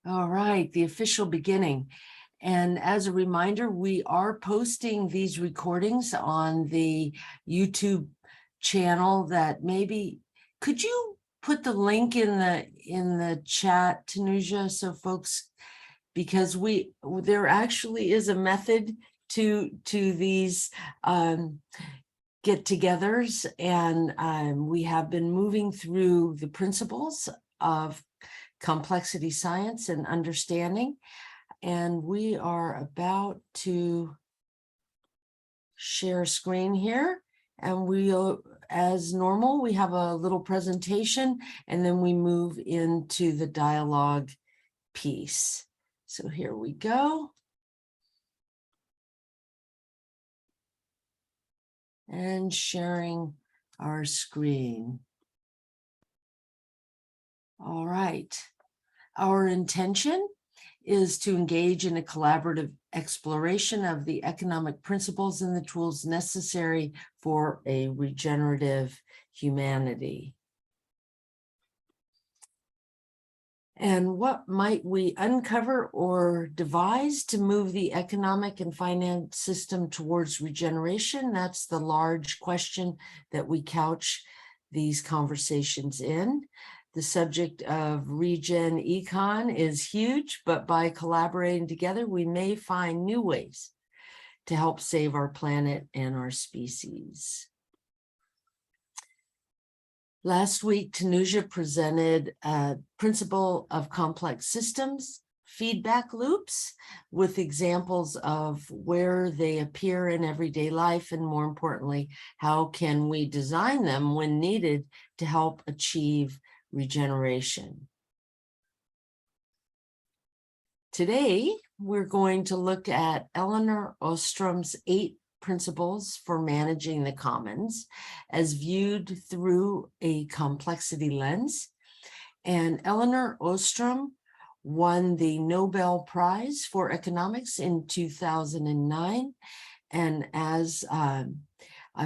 All right, the official beginning. And as a reminder, we are posting these recordings on the YouTube channel. That maybe, could you put the link in the chat, Tanuja, so folks, because there actually is a method to these get-togethers, and we have been moving through the principles of complexity science and understanding, and we are about to share screen here, and we'll, as normal, we have a little presentation and then we move into the dialogue piece. So here we go. And sharing our screen. All right. Our intention is to engage in a collaborative exploration of the economic principles and the tools necessary for a regenerative humanity. And what might we uncover or devise to move the economic and finance system towards regeneration? That's the large question that we couch these conversations in. The subject of RegenEcon is huge, but by collaborating together, we may find new ways to help save our planet and our species. Last week, Tanuja presented a principle of complex systems, feedback loops, with examples of where they appear in everyday life, and more importantly, how can we design them when needed to help achieve regeneration. Today, we're going to look at Elinor Ostrom's 8 principles for managing the commons as viewed through a complexity lens. And Elinor Ostrom won the Nobel Prize for Economics in 2009. And as I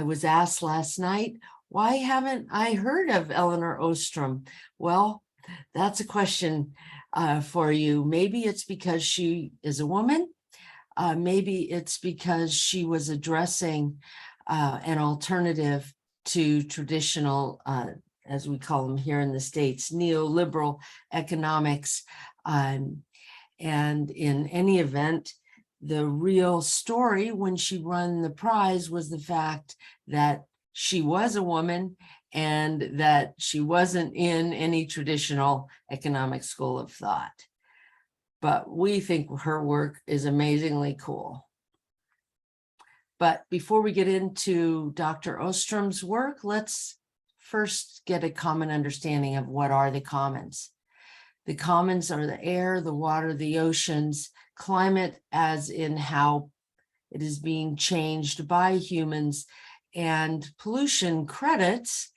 was asked last night, why haven't I heard of Elinor Ostrom? Well, that's a question for you. Maybe it's because she is a woman. Maybe it's because she was addressing an alternative to traditional, as we call them here in the States, neoliberal economics. And in any event, the real story when she won the prize was the fact that she was a woman and that she wasn't in any traditional economic school of thought. But we think her work is amazingly cool. But before we get into Dr. Ostrom's work, let's first get a common understanding of what are the commons. The commons are the air, the water, the oceans, climate as in how it is being changed by humans, and pollution credits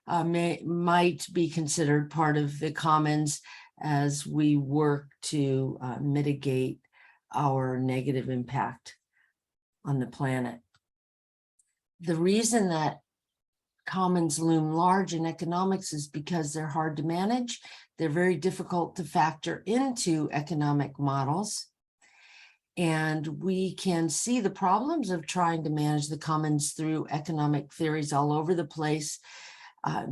might be considered part of the commons as we work to mitigate our negative impact on the planet. The reason that commons loom large in economics is because they're hard to manage. They're very difficult to factor into economic models. And we can see the problems of trying to manage the commons through economic theories all over the place,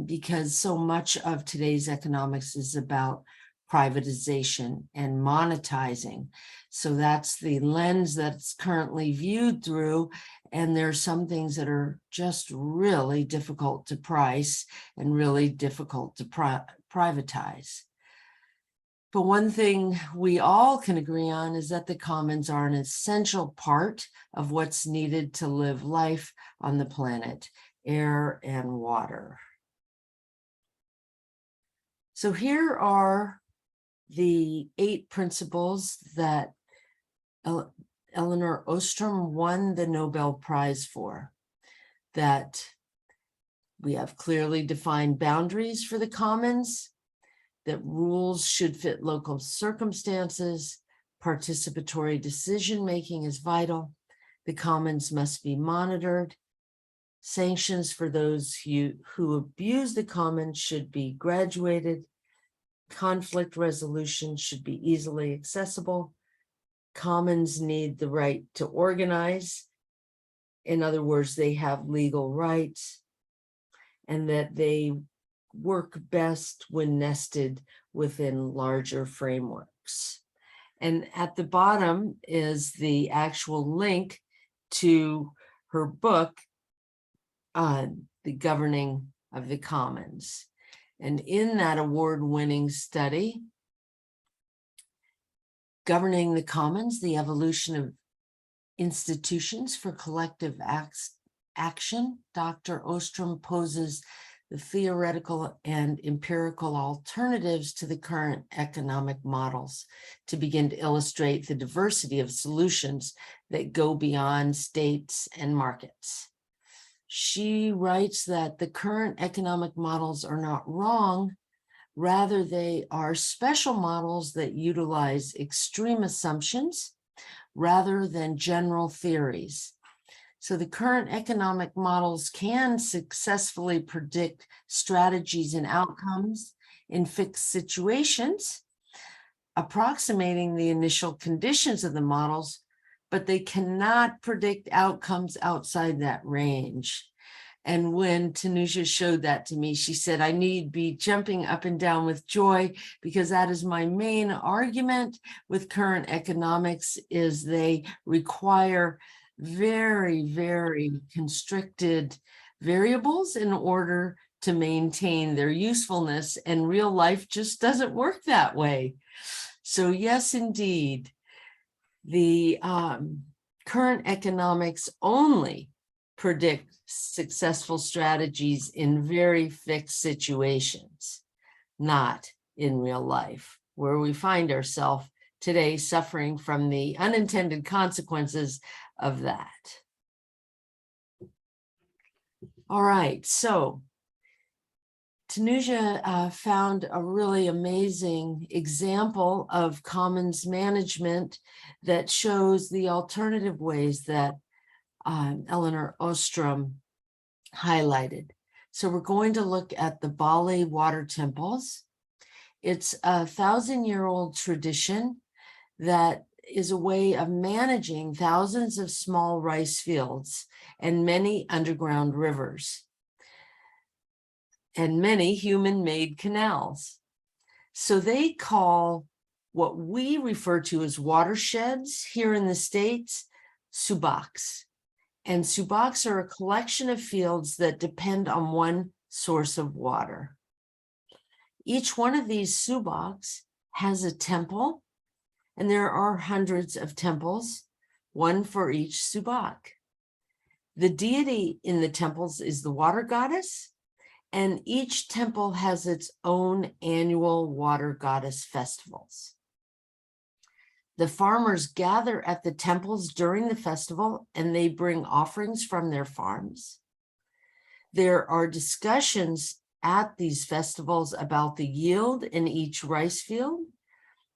because so much of today's economics is about privatization and monetizing. So that's the lens that's currently viewed through, and there's some things that are just really difficult to price and really difficult to privatize. But one thing we all can agree on is that the commons are an essential part of what's needed to live life on the planet, air and water. So here are the 8 principles that Elinor Ostrom won the Nobel Prize for. That we have clearly defined boundaries for the commons, that rules should fit local circumstances, participatory decision-making is vital, the commons must be monitored, sanctions for those who abuse the commons should be graduated, Conflict resolution should be easily accessible. Commons need the right to organize. In other words, they have legal rights, and that they work best when nested within larger frameworks. And at the bottom is the actual link to her book, The Governing of the Commons. And in that award-winning study, Governing the Commons, the Evolution of Institutions for Collective Action, Dr. Ostrom poses the theoretical and empirical alternatives to the current economic models to begin to illustrate the diversity of solutions that go beyond states and markets. She writes that the current economic models are not wrong, rather they are special models that utilize extreme assumptions rather than general theories. So the current economic models can successfully predict strategies and outcomes in fixed situations, approximating the initial conditions of the models, but they cannot predict outcomes outside that range. And when Tanuja showed that to me, she said, I need be jumping up and down with joy, because that is my main argument with current economics, is they require very, very constricted variables in order to maintain their usefulness, and real life just doesn't work that way. So yes, indeed, the current economics only predict successful strategies in very fixed situations, not in real life, where we find ourselves today suffering from the unintended consequences of that. All right, so Tanuja found a really amazing example of commons management that shows the alternative ways that Elinor Ostrom highlighted. So we're going to look at the Bali water temples. It's a 1,000-year-old tradition that is a way of managing thousands of small rice fields and many underground rivers and many human-made canals. So they call what we refer to as watersheds here in the States subaks. And subaks are a collection of fields that depend on one source of water. Each one of these subaks has a temple, and there are hundreds of temples, one for each subak. The deity in the temples is the water goddess, and each temple has its own annual water goddess festivals. The farmers gather at the temples during the festival, and they bring offerings from their farms. There are discussions at these festivals about the yield in each rice field,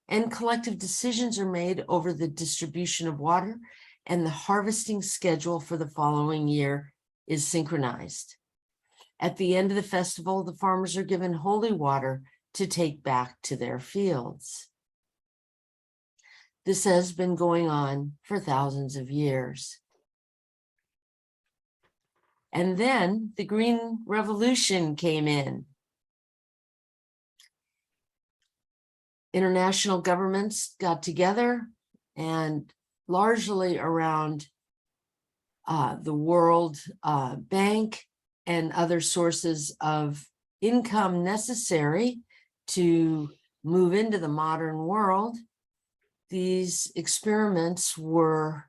and collective decisions are made over the distribution of water, and the harvesting schedule for the following year is synchronized. At the end of the festival, the farmers are given holy water to take back to their fields. This has been going on for thousands of years. And then the Green Revolution came in. International governments got together, and largely around the World Bank and other sources of income necessary to move into the modern world, these experiments were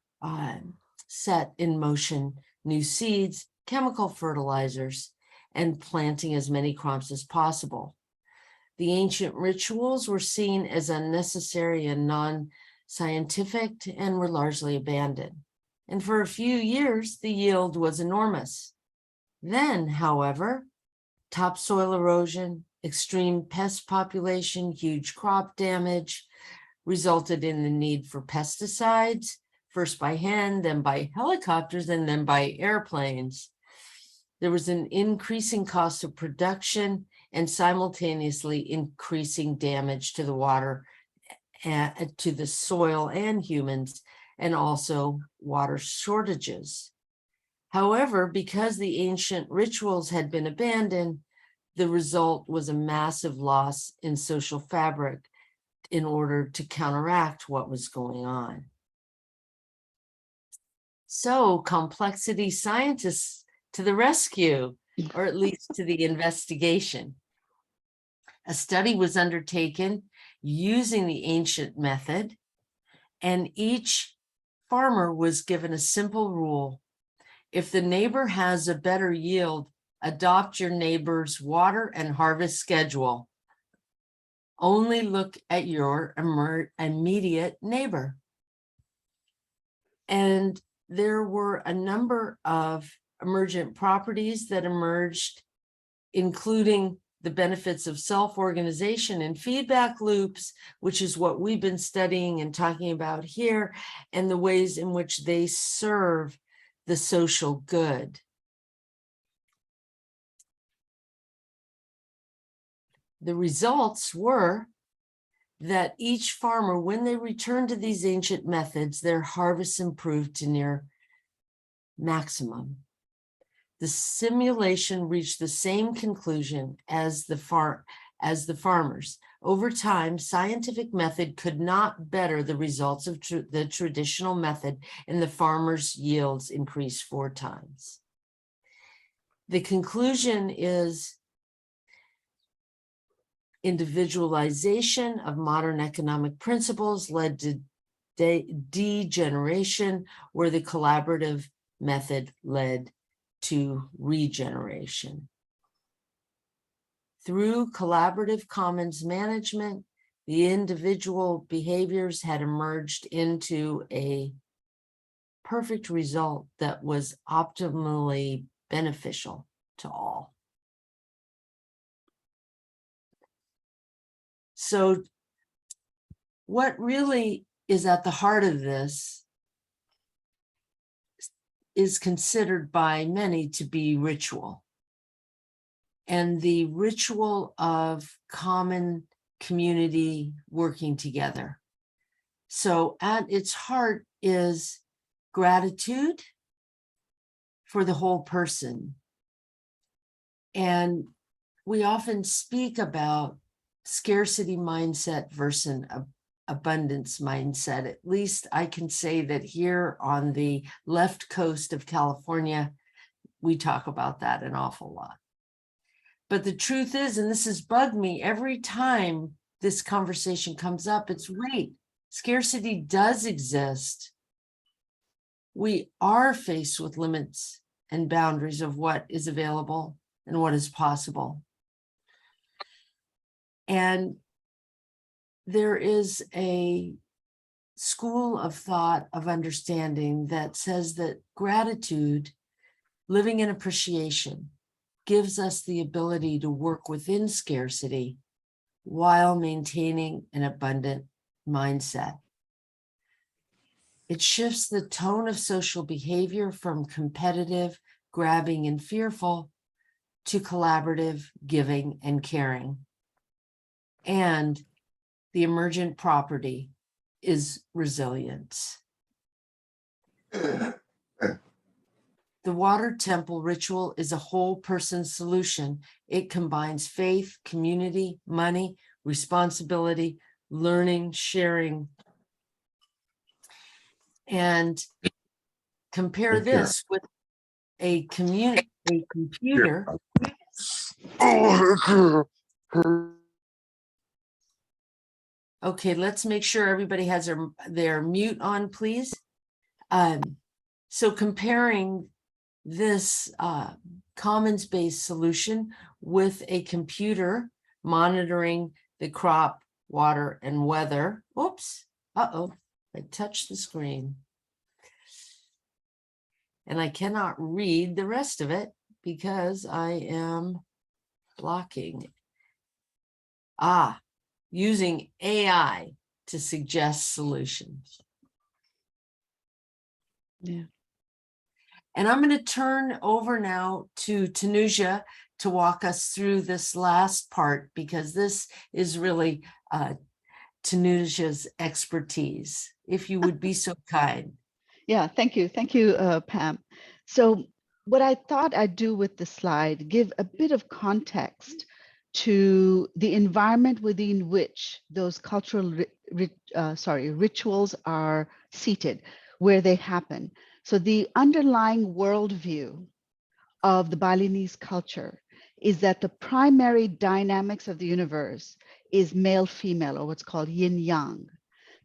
set in motion: new seeds, chemical fertilizers, and planting as many crops as possible. The ancient rituals were seen as unnecessary and non-scientific and were largely abandoned. And for a few years, the yield was enormous. Then, however, topsoil erosion, extreme pest population, huge crop damage resulted in the need for pesticides, first by hand, then by helicopters, and then by airplanes. There was an increasing cost of production, and simultaneously increasing damage to the water, to the soil and humans, and also water shortages. However, because the ancient rituals had been abandoned, the result was a massive loss in social fabric in order to counteract what was going on. So, complexity scientists to the rescue, or at least to the investigation. A study was undertaken using the ancient method, and each farmer was given a simple rule. If the neighbor has a better yield, adopt your neighbor's water and harvest schedule. Only look at your immediate neighbor. And there were a number of emergent properties that emerged, including the benefits of self-organization and feedback loops, which is what we've been studying and talking about here, and the ways in which they serve the social good. The results were that each farmer, when they returned to these ancient methods, their harvests improved to near maximum. The simulation reached the same conclusion as the farmers. Over time, scientific method could not better the results of the traditional method, and the farmers' yields increased 4 times. The conclusion is individualization of modern economic principles led to degeneration, where the collaborative method led to regeneration. Through collaborative commons management, the individual behaviors had emerged into a perfect result that was optimally beneficial to all. So what really is at the heart of this is considered by many to be ritual, and the ritual of common community working together. So at its heart is gratitude for the whole person. And we often speak about scarcity mindset versus abundance mindset. At least I can say that here on the left coast of California, we talk about that an awful lot. But the truth is, and this has bugged me every time this conversation comes up, it's right. Scarcity does exist. We are faced with limits and boundaries of what is available and what is possible. And there is a school of thought, of understanding, that says that gratitude, living in appreciation, gives us the ability to work within scarcity while maintaining an abundant mindset. It shifts the tone of social behavior from competitive, grabbing, and fearful to collaborative, giving, and caring. And the emergent property is resilience. The water temple ritual is a whole person solution. It combines faith, community, money, responsibility, learning, sharing. And compare this with a computer. Okay, let's make sure everybody has their mute on, please. So comparing this commons-based solution with a computer monitoring the crop, water, and weather. Oops, I touched the screen. And I cannot read the rest of it because I am blocking. Using AI to suggest solutions. Yeah. And I'm going to turn over now to Tanuja to walk us through this last part, because this is really Tanuja's expertise, if you would be so kind. Yeah, thank you. Thank you, Pam. So what I thought I'd do with the slide, give a bit of context to the environment within which those cultural rituals are seated, where they happen. So the underlying worldview of the Balinese culture is that the primary dynamics of the universe is male-female, or what's called yin-yang.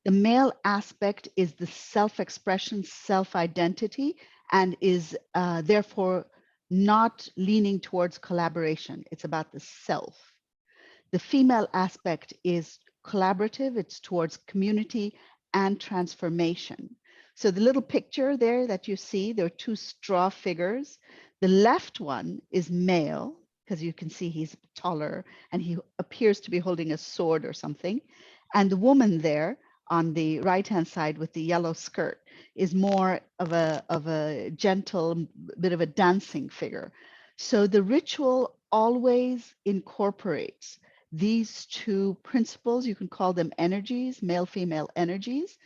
The male aspect is the self-expression, self-identity, and is therefore not leaning towards collaboration. It's about the self. The female aspect is collaborative. It's towards community and transformation. So the little picture there that you see, there are two straw figures. The left one is male, because you can see he's taller and he appears to be holding a sword or something. And the woman there on the right-hand side with the yellow skirt is more of a gentle, bit of a dancing figure. So the ritual always incorporates these two principles. You can call them energies, male-female energies,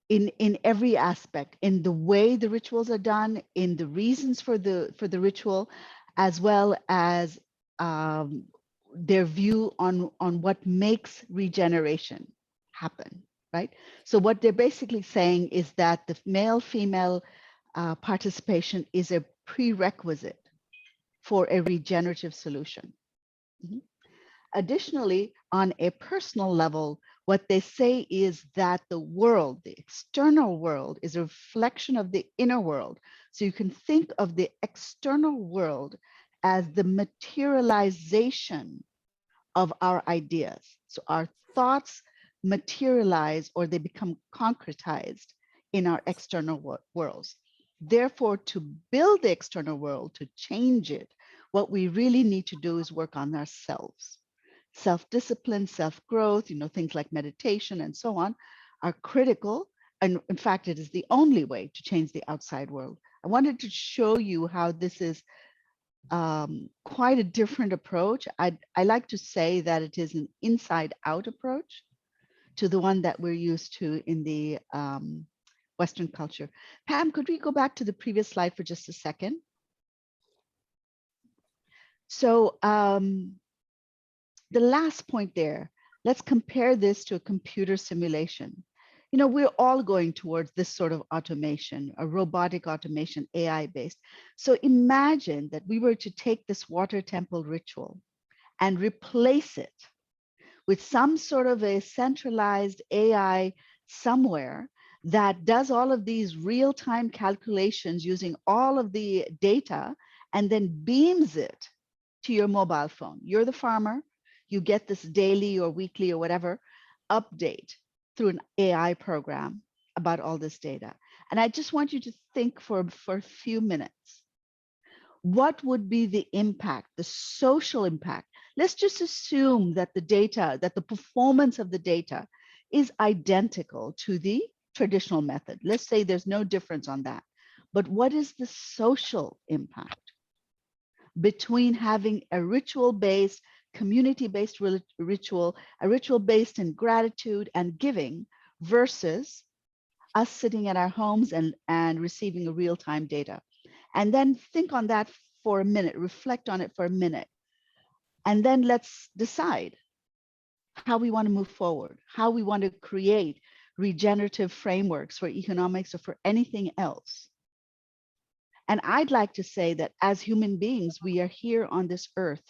in every aspect, in the way the rituals are done, in the reasons for the ritual, as well as their view on what makes regeneration happen, right? So what they're basically saying is that the male-female participation is a prerequisite for a regenerative solution. Mm-hmm. Additionally, on a personal level, what they say is that the world, the external world, is a reflection of the inner world. So you can think of the external world as the materialization of our ideas. So our thoughts materialize, or they become concretized in our external worlds. Therefore, to build the external world, to change it, what we really need to do is work on ourselves. Self-discipline, self-growth, things like meditation and so on are critical. And in fact, it is the only way to change the outside world. I wanted to show you how this is quite a different approach. I like to say that it is an inside-out approach to the one that we're used to in the Western culture. Pam, could we go back to the previous slide for just a second? So the last point there, let's compare this to a computer simulation. We're all going towards this sort of automation, a robotic automation, AI-based. So imagine that we were to take this water temple ritual and replace it with some sort of a centralized AI somewhere that does all of these real-time calculations using all of the data and then beams it to your mobile phone. You're the farmer. You get this daily or weekly or whatever update through an AI program about all this data. And I just want you to think for a few minutes. What would be the impact, the social impact? Let's just assume that the data, that the performance of the data is identical to the traditional method. Let's say there's no difference on that. But what is the social impact between having a ritual-based, community-based ritual, a ritual based in gratitude and giving, versus us sitting at our homes and receiving a real-time data? And then think on that for a minute, reflect on it for a minute. And then let's decide how we want to move forward, how we want to create regenerative frameworks for economics or for anything else. And I'd like to say that as human beings, we are here on this earth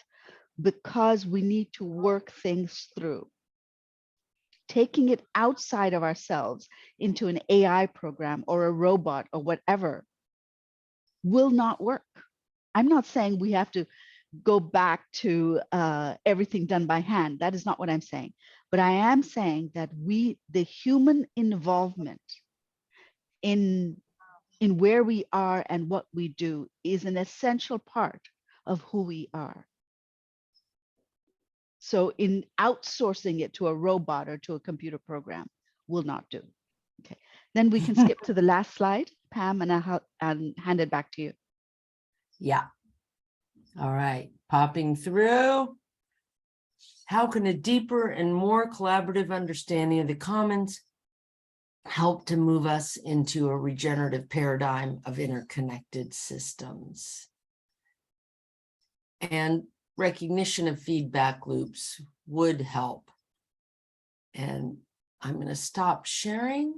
because we need to work things through. Taking it outside of ourselves into an AI program or a robot or whatever will not work. I'm not saying we have to go back to everything done by hand. That is not what I'm saying. But I am saying that the human involvement in where we are and what we do is an essential part of who we are. So in outsourcing it to a robot or to a computer program will not do. Okay, then we can skip to the last slide, Pam, and I'll hand it back to you. Yeah. All right, popping through. How can a deeper and more collaborative understanding of the commons help to move us into a regenerative paradigm of interconnected systems? And recognition of feedback loops would help. And I'm going to stop sharing.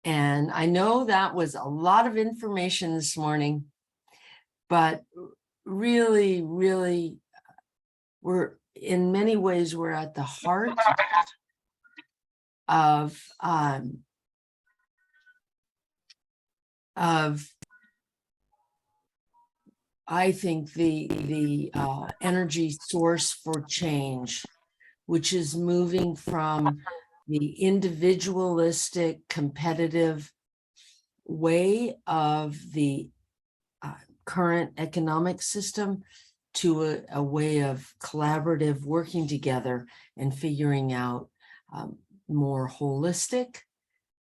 And I know that was a lot of information this morning, but really, really, in many ways, we're at the heart of I think the energy source for change, which is moving from the individualistic, competitive way of the current economic system to a way of collaborative working together and figuring out more holistic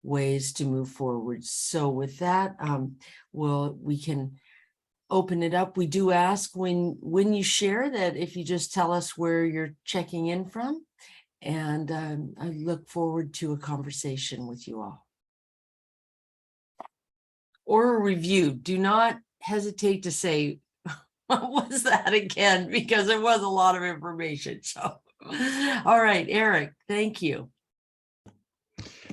ways to move forward. So with that, we can open it up. We do ask when you share that, if you just tell us where you're checking in from, and I look forward to a conversation with you all. Or a review. Do not hesitate to say, what was that again? Because there was a lot of information. So, all right, Eric, thank you.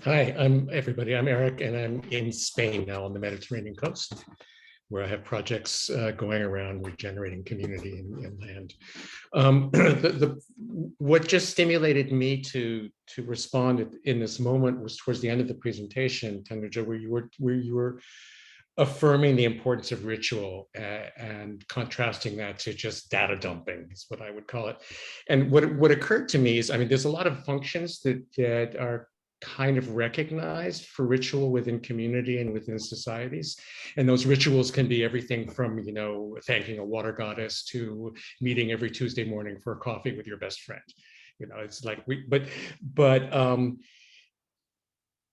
Hi, everybody. I'm Eric, and I'm in Spain now on the Mediterranean coast, where I have projects going around regenerating community and land. What just stimulated me to respond in this moment was towards the end of the presentation, Tanuja, where you were affirming the importance of ritual and contrasting that to just data dumping is what I would call it. And what occurred to me is, I mean, there's a lot of functions that are kind of recognized for ritual within community and within societies. And those rituals can be everything from, you know, thanking a water goddess to meeting every Tuesday morning for a coffee with your best friend. You know, it's like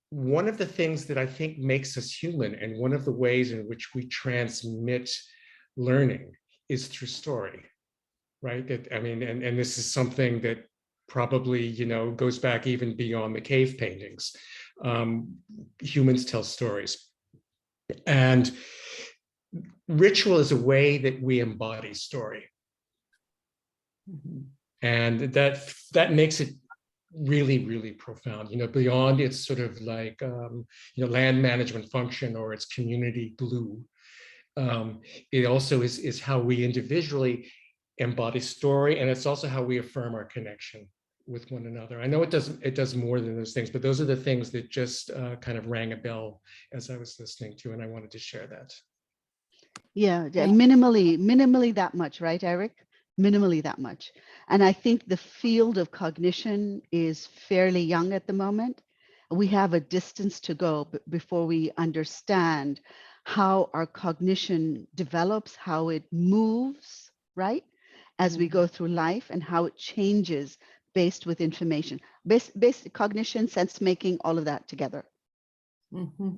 one of the things that I think makes us human, and one of the ways in which we transmit learning, is through story, right? That, I mean, and this is something that probably, you know, goes back even beyond the cave paintings. Humans tell stories. And ritual is a way that we embody story. And that makes it really, really profound, you know, beyond its sort of like, you know, land management function or its community glue. It also is how we individually embody story, and it's also how we affirm our connection with one another. I know it does more than those things, but those are the things that just kind of rang a bell as I was listening to, and I wanted to share that. Yeah, minimally that much, right, Eric? Minimally that much. And I think the field of cognition is fairly young at the moment. We have a distance to go before we understand how our cognition develops, how it moves, right, as we go through life, and how it changes based with information, based cognition, sense making, all of that together. Mm-hmm.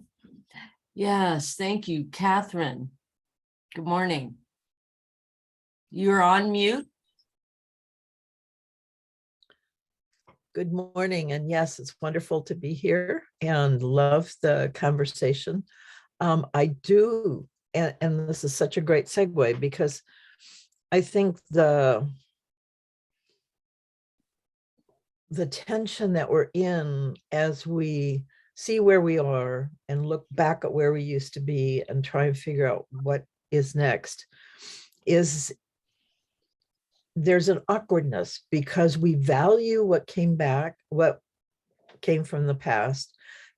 Yes, thank you, Catherine. Good morning. You're on mute. Good morning. And yes, it's wonderful to be here and love the conversation. I do, and this is such a great segue, because I think the tension that we're in as we see where we are and look back at where we used to be and try and figure out what is next is there's an awkwardness, because we value what came back, what came from the past,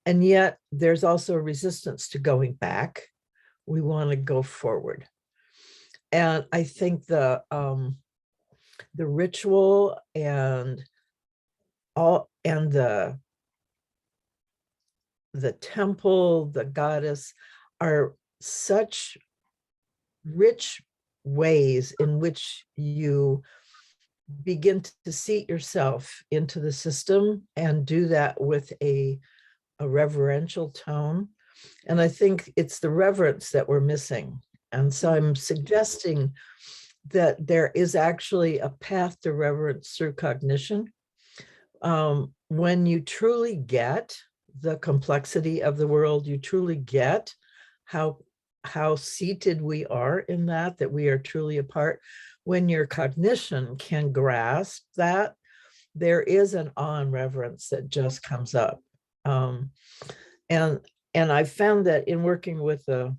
and yet there's also a resistance to going back. We want to go forward. And I think the ritual and the temple, the goddess, are such rich ways in which you begin to seat yourself into the system and do that with a reverential tone. And I think it's the reverence that we're missing. And so I'm suggesting that there is actually a path to reverence through cognition. When you truly get the complexity of the world, you truly get how seated we are in that we are truly a part. When your cognition can grasp that, there is an awe and reverence that just comes up. And I found that in working with the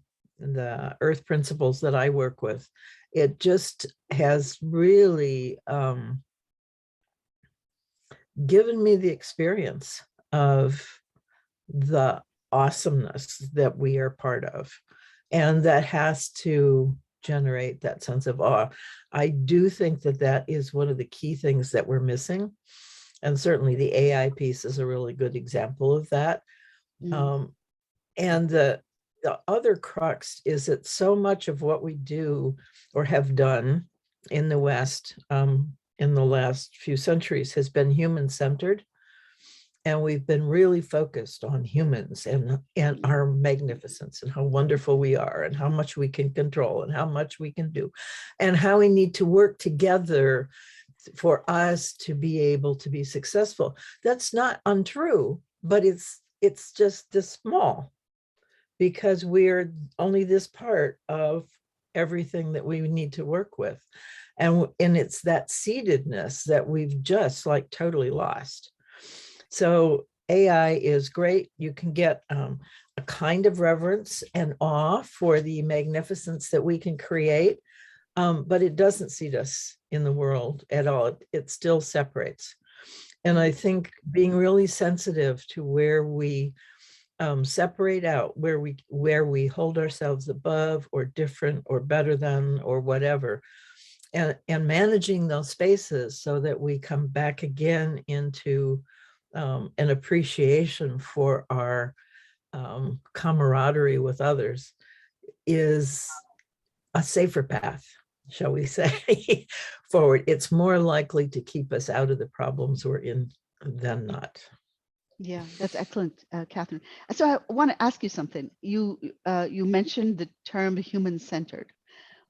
earth principles that I work with, it just has really given me the experience of the awesomeness that we are part of. And that has to generate that sense of awe. I do think that that is one of the key things that we're missing. And certainly the AI piece is a really good example of that. And the other crux is that so much of what we do or have done in the West in the last few centuries has been human-centered. And we've been really focused on humans and our magnificence and how wonderful we are and how much we can control and how much we can do and how we need to work together for us to be able to be successful. That's not untrue, but it's just this small, because we're only this part of everything that we need to work with. And it's that seatedness that we've just like totally lost. So AI is great. You can get a kind of reverence and awe for the magnificence that we can create, but it doesn't seat us in the world at all. It still separates. And I think being really sensitive to where we separate out, where we hold ourselves above or different or better than or whatever, and managing those spaces so that we come back again into an appreciation for our camaraderie with others is a safer path, shall we say, forward. It's more likely to keep us out of the problems we're in than not. Yeah, that's excellent, Catherine. So I want to ask you something. You mentioned the term human-centered.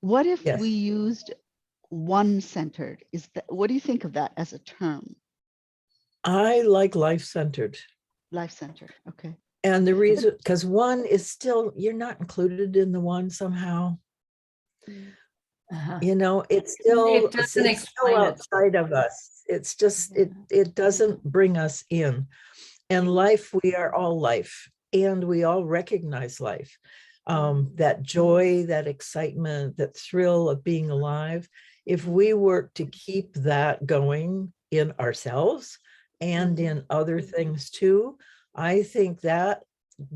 What if Yes. we used one-centered? What do you think of that as a term? I like life-centered. Life-centered, okay. And the reason, because one is still, you're not included in the one somehow. You know, it's still outside of us. It's just, it doesn't bring us in. And life, we are all life, and we all recognize life. That joy, that excitement, that thrill of being alive. If we work to keep that going in ourselves and in other things too, I think that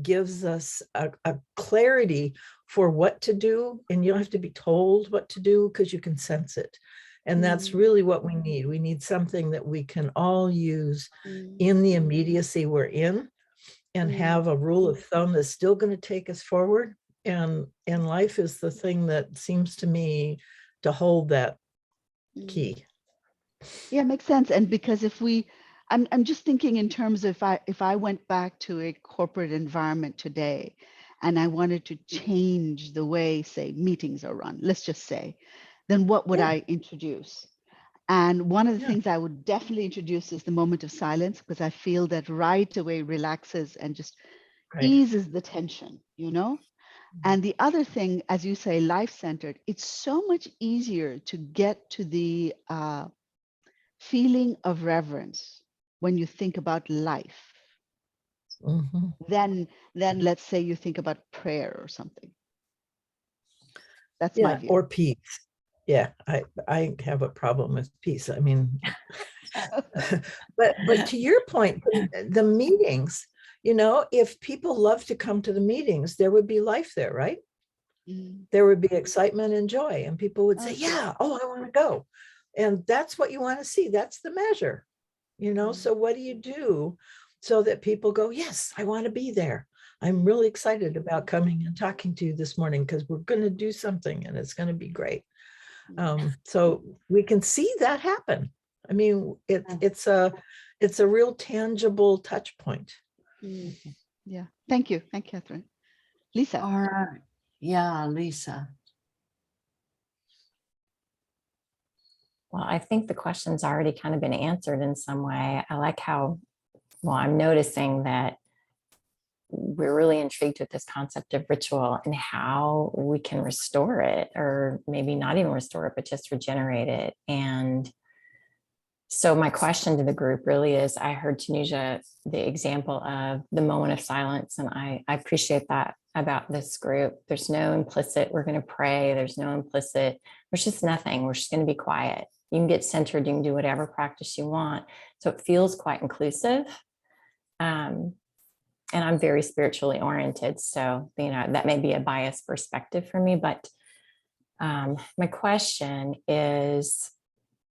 gives us a clarity for what to do. And you don't have to be told what to do because you can sense it. And that's really what we need. We need something that we can all use in the immediacy we're in and have a rule of thumb that's still going to take us forward. And life is the thing that seems to me to hold that key. Yeah, it makes sense. And because if I'm just thinking in terms of if I went back to a corporate environment today and I wanted to change the way, say, meetings are run, let's just say, then what would I introduce? And one of the things I would definitely introduce is the moment of silence, because I feel that right away relaxes and just eases the tension, you know? And the other thing, as you say, life-centered, it's so much easier to get to the feeling of reverence when you think about life. Then let's say you think about prayer or something. That's my view. Or peace. Yeah, I have a problem with peace. I mean, but to your point, the meetings, you know, if people love to come to the meetings, there would be life there, right? There would be excitement and joy, and people would say, yeah, oh, I want to go. And that's what you want to see. That's the measure, you know? So what do you do so that people go, yes, I want to be there. I'm really excited about coming and talking to you this morning because we're going to do something and it's going to be great. So we can see that happen. I mean, it's a real tangible touch point. Yeah. Thank you. Thank you, Catherine. Lisa. All right. Yeah, Lisa. Well, I think the question's already kind of been answered in some way. I like how, well, I'm noticing that we're really intrigued with this concept of ritual and how we can restore it, or maybe not even restore it, but just regenerate it. And so my question to the group really is, I heard Tanuja, the example of the moment of silence, and I appreciate that about this group. There's no implicit, we're going to pray. There's no implicit, there's just nothing. We're just going to be quiet. You can get centered, you can do whatever practice you want. So it feels quite inclusive. And I'm very spiritually oriented. So, that may be a biased perspective for me, but my question is,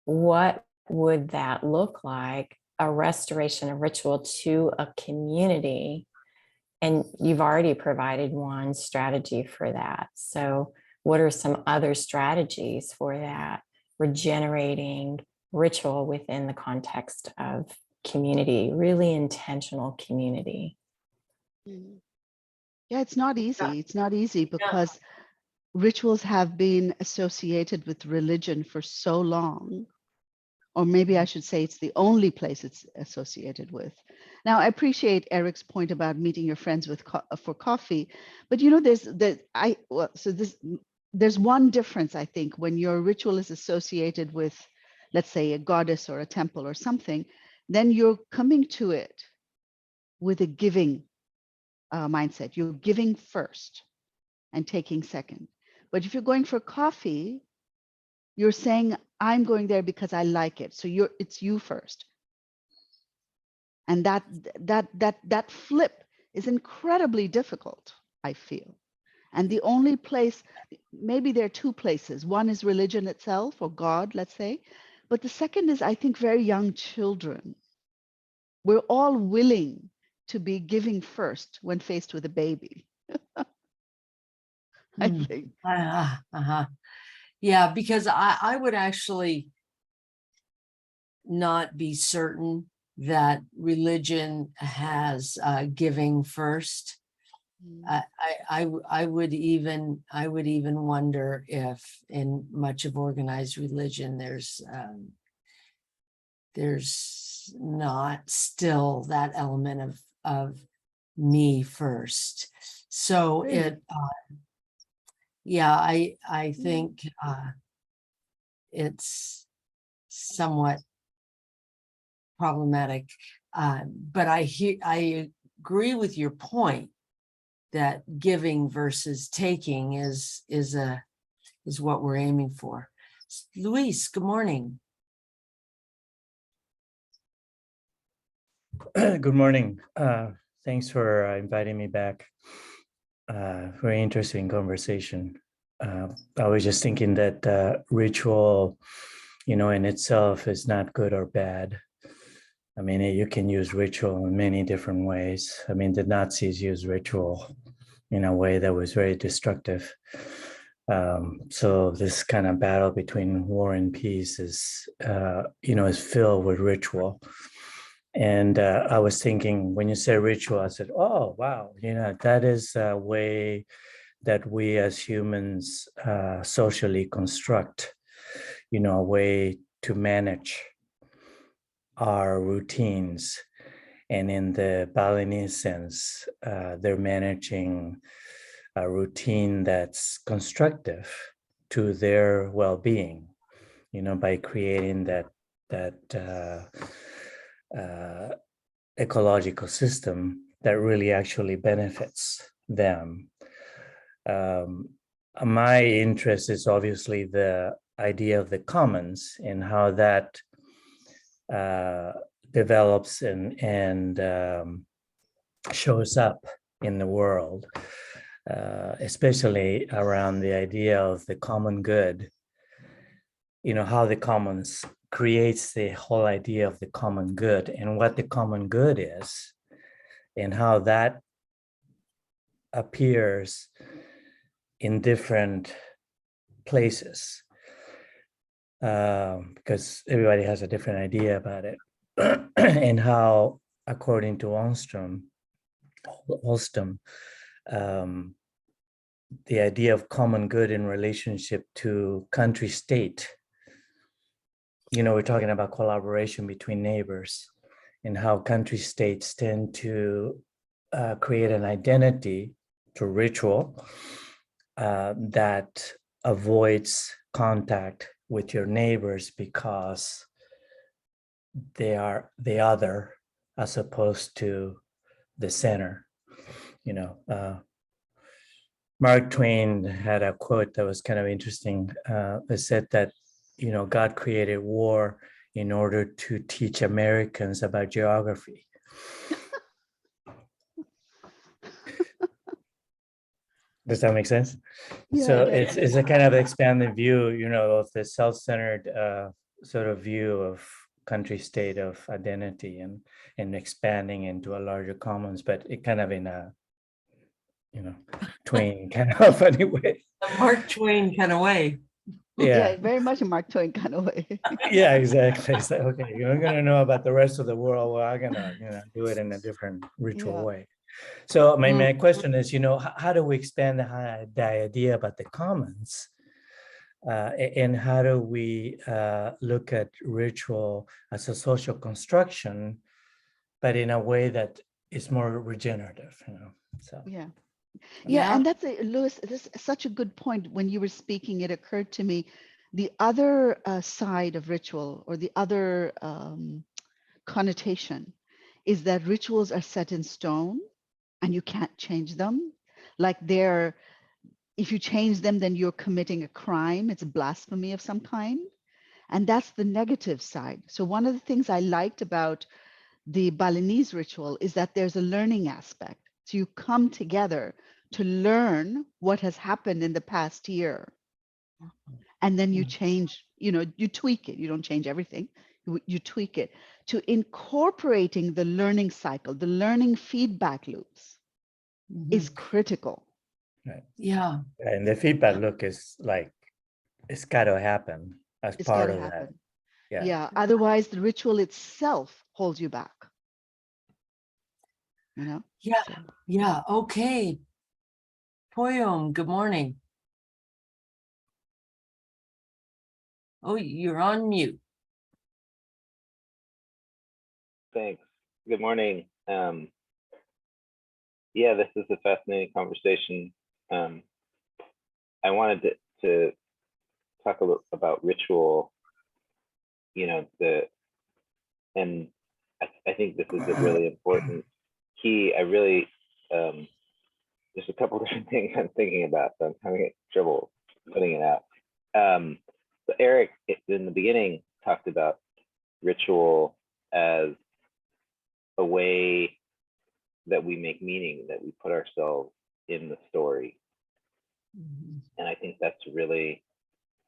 what would that look like, a restoration of ritual to a community? And you've already provided one strategy for that. So what are some other strategies for that, regenerating ritual within the context of community, really intentional community? Yeah, it's not easy. It's not easy because rituals have been associated with religion for so long. Or maybe I should say it's the only place it's associated with. Now, I appreciate Eric's point about meeting your friends with for coffee, but there's one difference, I think, when your ritual is associated with, let's say, a goddess or a temple or something, then you're coming to it with a giving mindset. You're giving first and taking second. But if you're going for coffee, you're saying, I'm going there because I like it. So it's you first. And that flip is incredibly difficult, I feel. And the only place, maybe there are two places. One is religion itself, or God, let's say. But the second is, I think, very young children. We're all willing to be giving first when faced with a baby. I think. Yeah, because I would actually not be certain that religion has giving first. I would even wonder if in much of organized religion there's not still that element of me first. So Really? yeah, I think it's somewhat problematic, but I agree with your point that giving versus taking is what we're aiming for. Luis, good morning. Good morning. Thanks for inviting me back. Very interesting conversation. I was just thinking that ritual, in itself is not good or bad. I mean, you can use ritual in many different ways. I mean, the Nazis used ritual in a way that was very destructive. So this kind of battle between war and peace is filled with ritual. And I was thinking, when you say ritual, I said, oh, wow, that is a way that we as humans socially construct, a way to manage our routines. And in the Balinese sense, they're managing a routine that's constructive to their well-being, by creating that ecological system that really actually benefits them. My interest is obviously the idea of the commons and how that develops and shows up in the world, especially around the idea of the common good, how the commons creates the whole idea of the common good and what the common good is and how that appears in different places, because everybody has a different idea about it. And how, according to Ostrom, the idea of common good in relationship to country state. We're talking about collaboration between neighbors and how country states tend to create an identity to ritual that avoids contact with your neighbors because they are the other as opposed to the center. Mark Twain had a quote that was kind of interesting. It said that, God created war in order to teach Americans about geography. Does that make sense? Yeah, So I get it's a kind of expanded view, of the self-centered sort of view of country state of identity and expanding into a larger commons, but it kind of in a, Twain kind of funny way. The Mark Twain kind of way. Yeah, Yeah, very much a Mark Twain kind of way. yeah, exactly. It's like, okay, you're gonna know about the rest of the world. Well, I'm gonna, do it in a different ritual Yeah. way. So my Mm. question is, how do we expand the idea about the commons? And how do we look at ritual as a social construction, but in a way that is more regenerative, So Yeah. Yeah. And that's Louis, this is such a good point. When you were speaking, it occurred to me, the other side of ritual, or the other connotation, is that rituals are set in stone and you can't change them. Like if you change them, then you're committing a crime. It's a blasphemy of some kind. And that's the negative side. So one of the things I liked about the Balinese ritual is that there's a learning aspect. So you come together to learn what has happened in the past year. And then you change, you tweak it. You don't change everything. You tweak it to incorporating the learning cycle. The learning feedback loops is critical. right. Yeah. And the feedback look is like, it's got to happen as It's part got to of that. happen. Yeah. Yeah. Otherwise, the ritual itself holds you back. Yeah. So. Yeah. Okay. Poyom, good morning. Oh, you're on mute. Thanks. Good morning. Yeah, this is a fascinating conversation. I wanted to talk a little about ritual, and I think this is a really important key. I really, there's a couple different things I'm thinking about, so I'm having trouble putting it out. But Eric, in the beginning, talked about ritual as a way that we make meaning, that we put ourselves in the story. And I think that's a really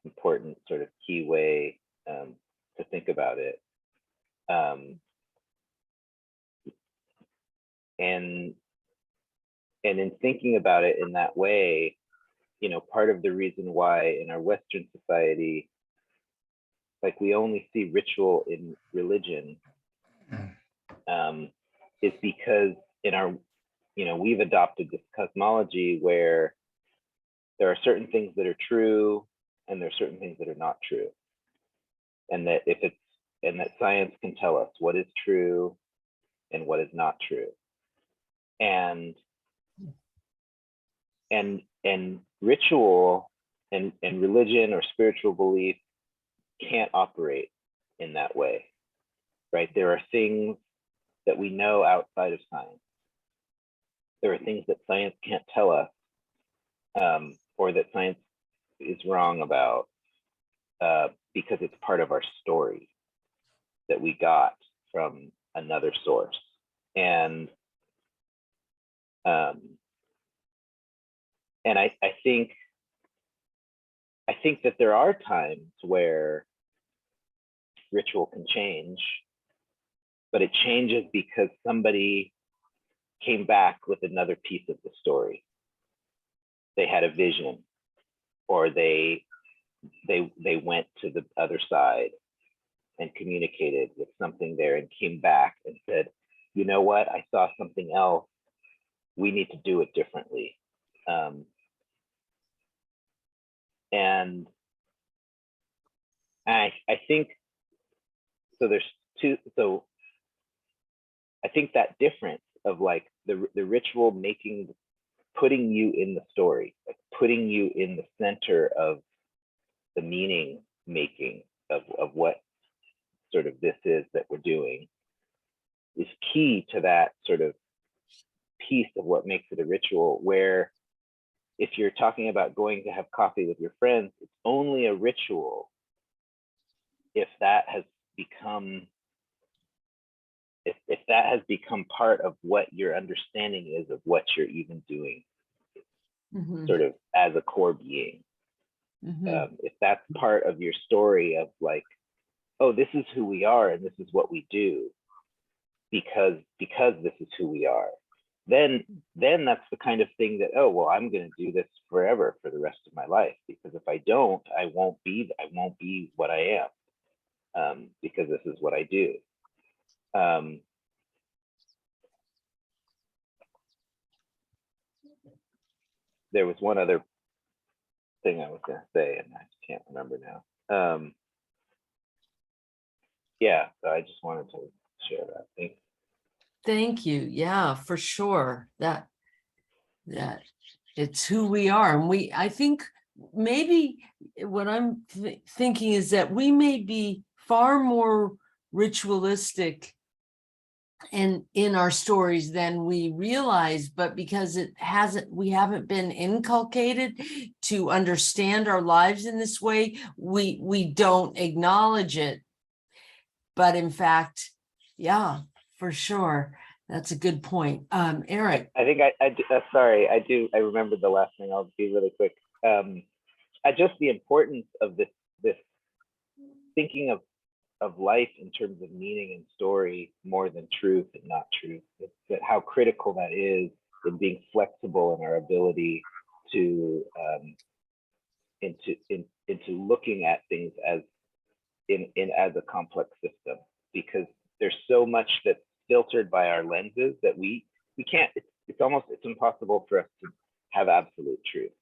important sort of key way to think about it. And in thinking about it in that way, part of the reason why in our Western society, like we only see ritual in religion, is because in our, we've adopted this cosmology where there are certain things that are true and there are certain things that are not true. And that that science can tell us what is true and what is not true. And ritual and religion or spiritual belief can't operate in that way, right? There are things that we know outside of science. There are things that science can't tell us, or that science is wrong about, because it's part of our story that we got from another source. And I think that there are times where ritual can change, but it changes because somebody came back with another piece of the story. They had a vision, or they went to the other side and communicated with something there and came back and said, you know what, I saw something else. We need to do it differently. And I think, so there's two, so I think that difference of like the ritual putting you in the story, like putting you in the center of the meaning making of what sort of this is that we're doing, is key to that sort of piece of what makes it a ritual. Where if you're talking about going to have coffee with your friends, it's only a ritual if that has become if that has become part of what your understanding is of what you're even doing, sort of as a core being. If that's part of your story of like, oh, this is who we are and this is what we do because this is who we are, then that's the kind of thing that, oh, well, I'm going to do this forever for the rest of my life, because if I don't, I won't be what I am, because this is what I do. There was one other thing I was going to say, and I can't remember now. Yeah, so I just wanted to share that. Thanks. Thank you. Yeah, for sure. That it's who we are. And I think maybe what I'm thinking is that we may be far more ritualistic and in our stories than we realize, but because we haven't been inculcated to understand our lives in this way, we don't acknowledge it. But in fact, yeah, for sure. That's a good point. Eric. I think I remember the last thing. I'll be really quick. Just the importance of this thinking of life in terms of meaning and story more than truth and not truth. That how critical that is in being flexible in our ability to into looking at things as as a complex system, because there's so much that's filtered by our lenses that we can't, it's impossible for us to have absolute truth.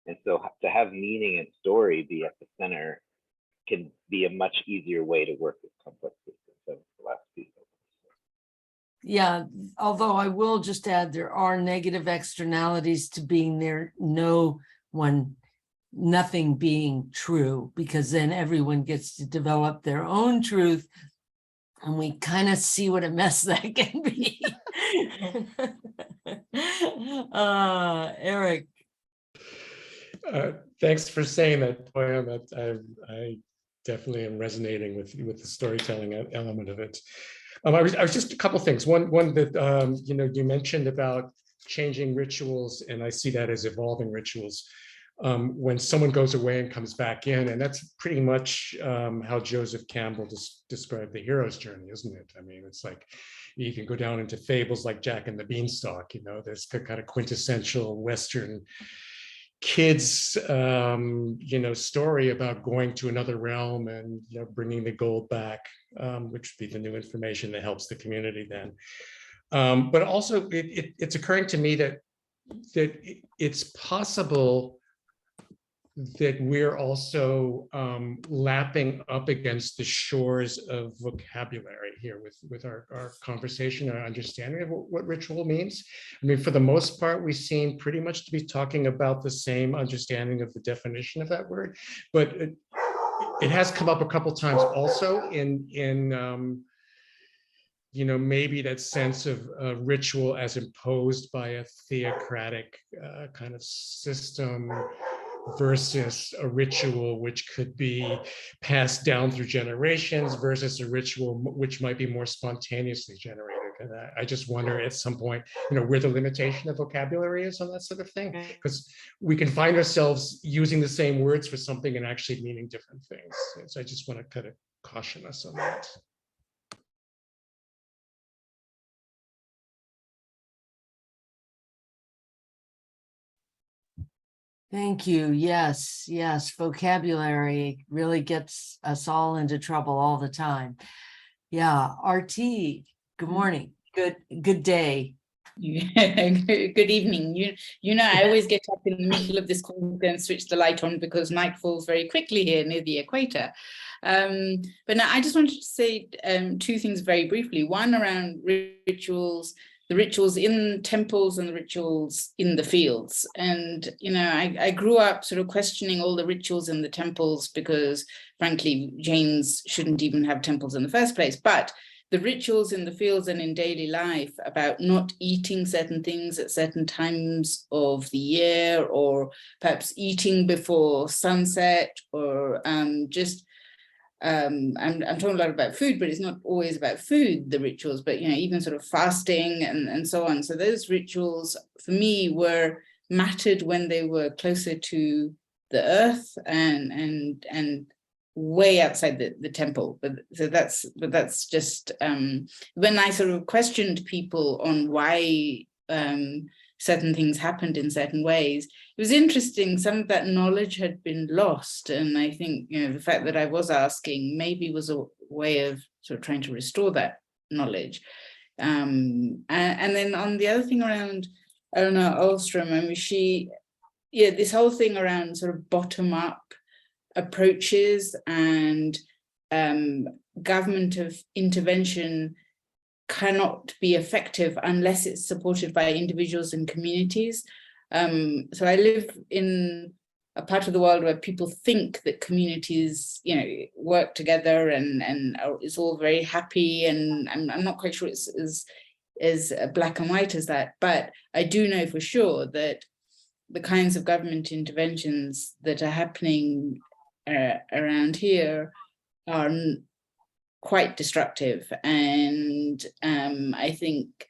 And so to have meaning and story be at the center can be a much easier way to work with complex systems. That's the last piece. Yeah, although I will just add, there are negative externalities to being there, nothing being true, because then everyone gets to develop their own truth. And we kind of see what a mess that can be. Eric. Thanks for saying that, Toya. That I definitely am resonating with the storytelling element of it. I was just a couple of things. One that you mentioned about changing rituals, and I see that as evolving rituals. When someone goes away and comes back in, and that's pretty much how Joseph Campbell described the hero's journey, isn't it? I mean, it's like you can go down into fables like Jack and the Beanstalk. There's the kind of quintessential Western kids story about going to another realm and bringing the gold back, which would be the new information that helps the community then. But also it's occurring to me that it's possible that we're also lapping up against the shores of vocabulary here with our conversation and our understanding of what ritual means. I mean, for the most part, we seem pretty much to be talking about the same understanding of the definition of that word, but it has come up a couple times also in maybe that sense of ritual as imposed by a theocratic kind of system versus a ritual which could be passed down through generations versus a ritual which might be more spontaneously generated. And I just wonder at some point, where the limitation of vocabulary is on that sort of thing, because we can find ourselves using the same words for something and actually meaning different things. So I just want to kind of caution us on that. Thank you. Yes, vocabulary really gets us all into trouble all the time. Yeah, RT, good morning. Good day. Good evening. I always get up in the middle of this call and switch the light on because night falls very quickly here near the equator. But now I just wanted to say two things very briefly. One around rituals, the rituals in temples and the rituals in the fields. And, I grew up sort of questioning all the rituals in the temples because, frankly, Jains shouldn't even have temples in the first place. But the rituals in the fields and in daily life about not eating certain things at certain times of the year, or perhaps eating before sunset, or I'm talking a lot about food, but it's not always about food, the rituals, but even sort of fasting and so on. So those rituals for me mattered when they were closer to the earth and way outside the temple. But that's just when I sort of questioned people on why certain things happened in certain ways, it was interesting. Some of that knowledge had been lost, and I think the fact that I was asking maybe was a way of sort of trying to restore that knowledge. And then on the other thing around Elinor Ostrom, I mean, this whole thing around sort of bottom up approaches and government of intervention cannot be effective unless it's supported by individuals and communities. So I live in a part of the world where people think that communities, work together and it's all very happy, and I'm not quite sure it's as black and white as that, but I do know for sure that the kinds of government interventions that are happening around here are quite destructive, and I think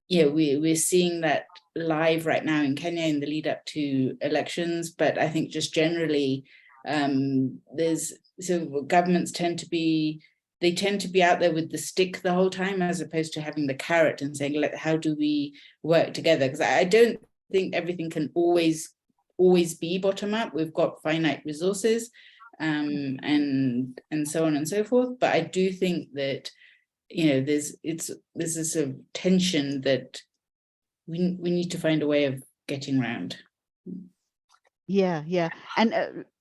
we're seeing that live right now in Kenya in the lead up to elections. But I think just generally governments tend to be out there with the stick the whole time, as opposed to having the carrot and saying, how do we work together? Because I don't think everything can always be bottom up. We've got finite resources and so on and so forth. But I do think that there's this sort of tension that we need to find a way of getting around. Yeah. And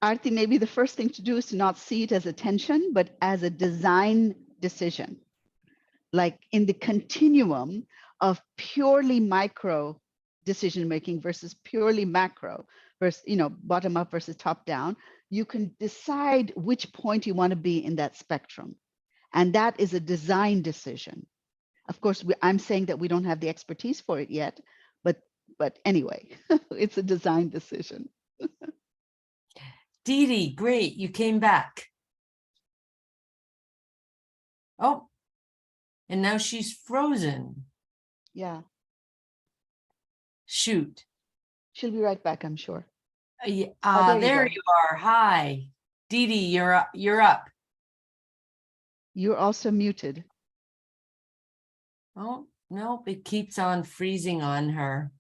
Aarti, maybe the first thing to do is to not see it as a tension, but as a design decision. Like in the continuum of purely micro decision making versus purely macro, versus bottom up versus top down, you can decide which point you want to be in that spectrum, and that is a design decision. Of course, I'm saying that we don't have the expertise for it yet, but anyway, it's a design decision. Dee, great, you came back. Oh, and now she's frozen. Yeah. Shoot. She'll be right back, I'm sure. There you are. Hi, Dee, you're up. You're also muted. Oh, no, it keeps on freezing on her.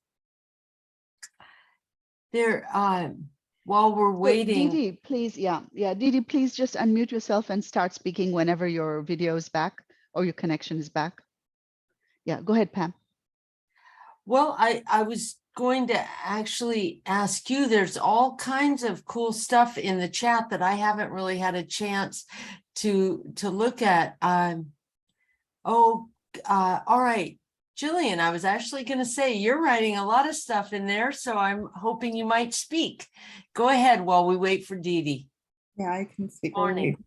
There, while we're waiting. Dee, please, Dee, please just unmute yourself and start speaking whenever your video is back or your connection is back. Yeah, go ahead, Pam. Well, I was going to actually ask you, there's all kinds of cool stuff in the chat that I haven't really had a chance to look at. All right, Jillian, I was actually going to say you're writing a lot of stuff in there, so I'm hoping you might speak. Go ahead while we wait for Dee. Yeah, I can speak. Morning.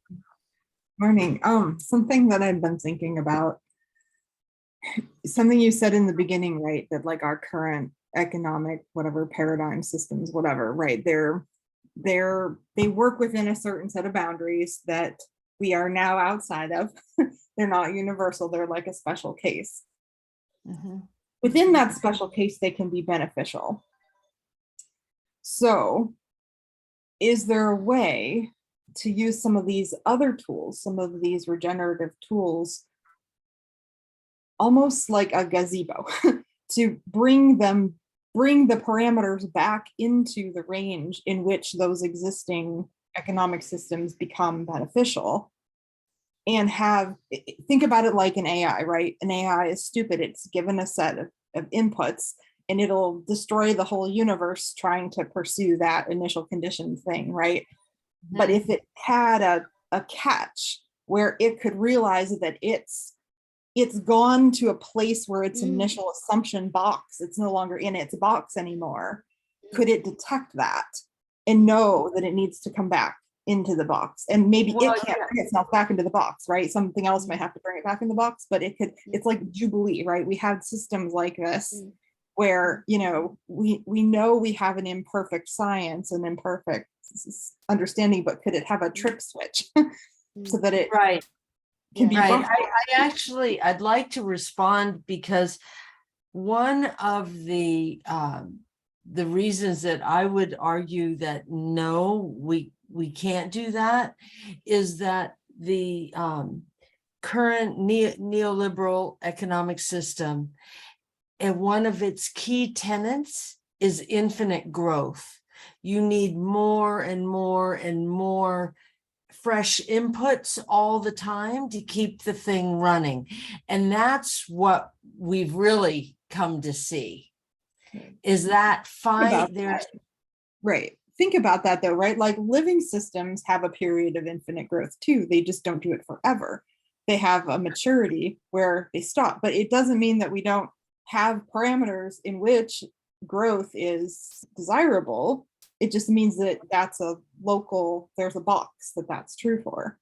Morning. Something that I've been thinking about, something you said in the beginning, right? That like our current economic, whatever paradigm systems, whatever, right? They work within a certain set of boundaries that we are now outside of. They're not universal. They're like a special case. Mm-hmm. Within that special case, they can be beneficial. So is there a way to use some of these other tools, some of these regenerative tools, almost like a gazebo, to bring the parameters back into the range in which those existing economic systems become beneficial? And think about it like an AI, right? An AI is stupid. It's given a set of of inputs, and it'll destroy the whole universe trying to pursue that initial condition thing, right? But if it had a catch where it could realize that it's gone to a place where its initial assumption box, it's no longer in its box anymore, could it detect that and know that it needs to come back into the box? And maybe Well, it can't bring itself back into the box, right? Something else might have to bring it back in the box, but it could, it's like Jubilee, right? We have systems like this where, you know we have an imperfect science and imperfect understanding, but could it have a trip switch so that it Right. can be Right. buffered? I'd like to respond, because one of the reasons that I would argue that no, we can't do that is that the current neoliberal economic system, and one of its key tenets is infinite growth. You need more and more and more fresh inputs all the time to keep the thing running. And that's what we've really come to see, is that About there's that. Right. Think about that though, right? Like living systems have a period of infinite growth too. They just don't do it forever. They have a maturity where they stop, but it doesn't mean that we don't have parameters in which growth is desirable. It just means that that's a local, there's a box that's true for,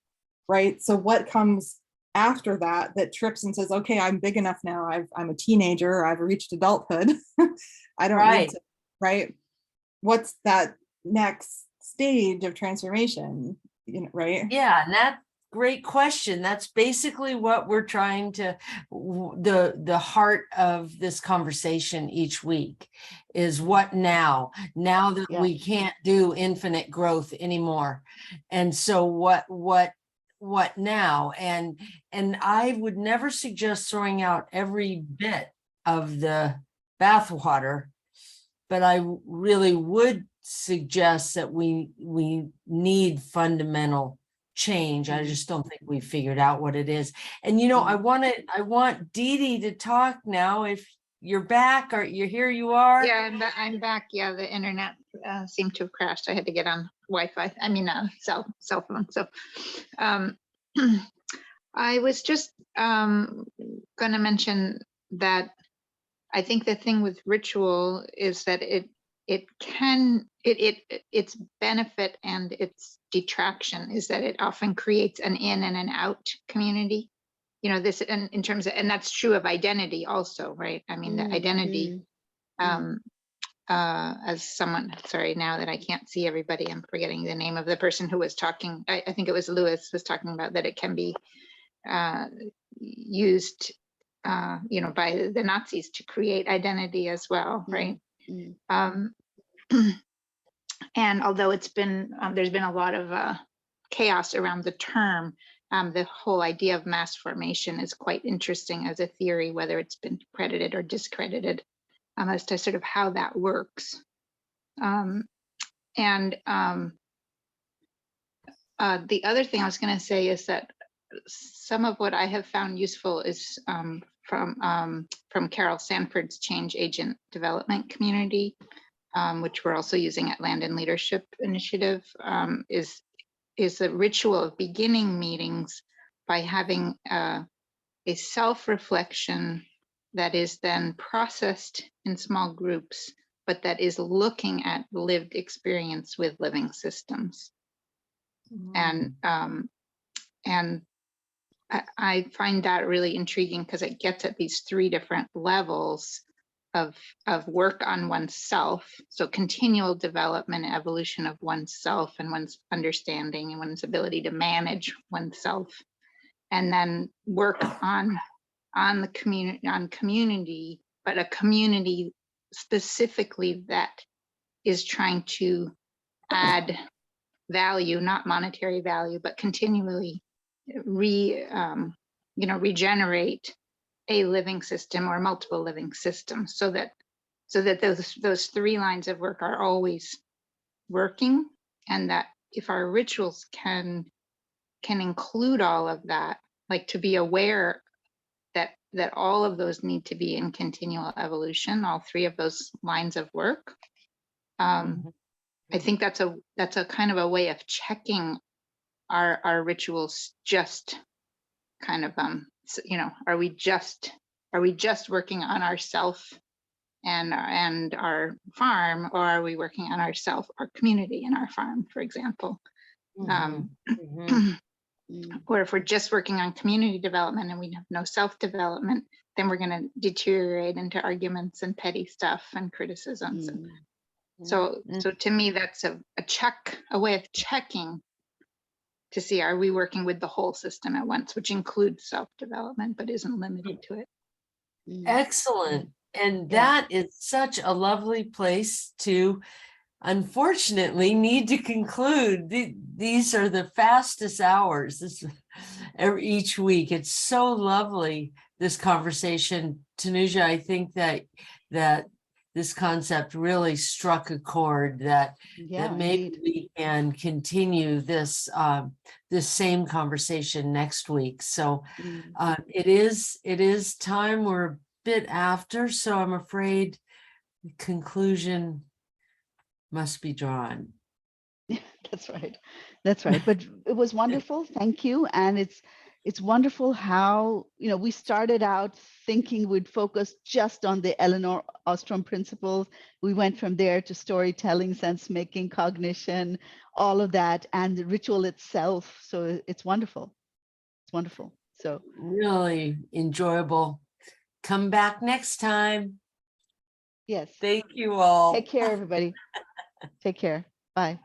right? So what comes after that trips and says, okay, I'm big enough now, I'm a teenager, I've reached adulthood, I don't need to, right? What's that next stage of transformation, right? Yeah, and that great question. That's basically what we're trying to, the heart of this conversation each week is what now that we can't do infinite growth anymore. And so what now? And I would never suggest throwing out every bit of the bathwater, but I really would suggest that we need fundamental change. I just don't think we've figured out what it is. And I want Dee Dee to talk now. If you're back, or you're here, you are. Yeah, I'm back. Yeah, the internet seemed to have crashed. I had to get on Wi-Fi. I mean, cell phone. So, I was just going to mention that I think the thing with ritual is that its benefit and its detraction is that it often creates an in and an out community. This in terms of, and that's true of identity also, right? I mean, the identity, as someone, sorry, now that I can't see everybody, I'm forgetting the name of the person who was talking. I think it was Lewis was talking about that it can be used, by the Nazis to create identity as well, right? And although it's been, there's been a lot of chaos around the term, the whole idea of mass formation is quite interesting as a theory, whether it's been credited or discredited, as to sort of how that works. The other thing I was going to say is that some of what I have found useful is from Carol Sanford's Change Agent Development Community, which we're also using at Land and Leadership Initiative, is a ritual of beginning meetings by having a self-reflection that is then processed in small groups, but that is looking at lived experience with living systems. And I find that really intriguing because it gets at these three different levels of work on oneself. So continual development, evolution of oneself and one's understanding and one's ability to manage oneself, and then work on the community, but a community specifically that is trying to add value, not monetary value, but continually regenerate a living system or multiple living systems, so that those three lines of work are always working, and that if our rituals can include all of that, like to be aware that that all of those need to be in continual evolution, all three of those lines of work. I think that's a kind of a way of checking our rituals, just kind of you know, are we just working on ourself and our farm, or are we working on ourself, our community, and our farm, for example? Or if we're just working on community development and we have no self-development, then we're going to deteriorate into arguments and petty stuff and criticisms. And so to me, that's a way of checking to see, are we working with the whole system at once, which includes self-development, but isn't limited to it. Excellent. And that is such a lovely place to, unfortunately, need to conclude. These are the fastest hours each week. It's so lovely, this conversation. Tanuja, I think that this concept really struck a chord that maybe indeed. we can continue this same conversation next week. So it is time. We're a bit after, so I'm afraid the conclusion must be drawn. That's right. That's right. But it was wonderful. Thank you. And it's wonderful how, you know, we started out thinking we'd focus just on the Elinor Ostrom principles. We went from there to storytelling, sense making, cognition, all of that, and the ritual itself. So it's wonderful. It's wonderful. So Really enjoyable. Come back next time. yes. Thank you all. Take care, everybody. Take care. Bye.